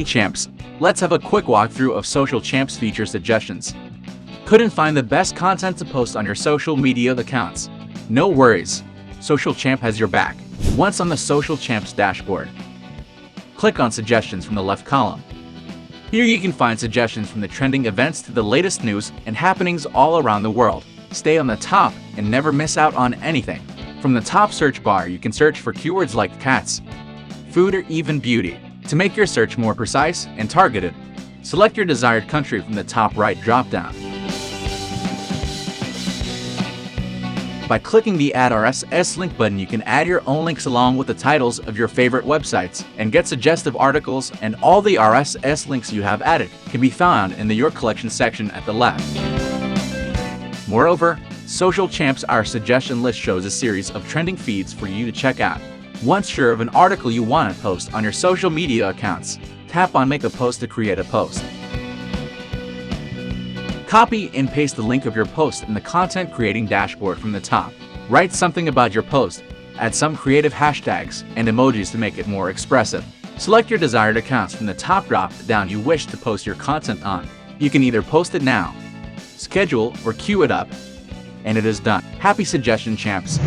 Champs, let's have a quick walkthrough of Social Champs feature suggestions. Couldn't find the best content to post on your social media accounts? No worries, Social Champ has your back. Once on the Social Champs dashboard, click on Suggestions from the left column. Here you can find suggestions from the trending events to the latest news and happenings all around the world. Stay on the top and never miss out on anything. From the top search bar, you can search for keywords like cats, food, or even beauty. To make your search more precise and targeted, select your desired country from the top right dropdown. By clicking the Add RSS link button, you can add your own links along with the titles of your favorite websites and get suggestive articles, and all the RSS links you have added can be found in the Your Collection section at the left. Moreover, Social Champs, our suggestion list, shows a series of trending feeds for you to check out. Once sure of an article you want to post on your social media accounts, tap on Make a Post to create a post. Copy and paste the link of your post in the content creating dashboard from the top. Write something about your post, add some creative hashtags and emojis to make it more expressive. Select your desired accounts from the top drop down you wish to post your content on. You can either post it now, schedule, or queue it up, and it is done. Happy suggestion, champs!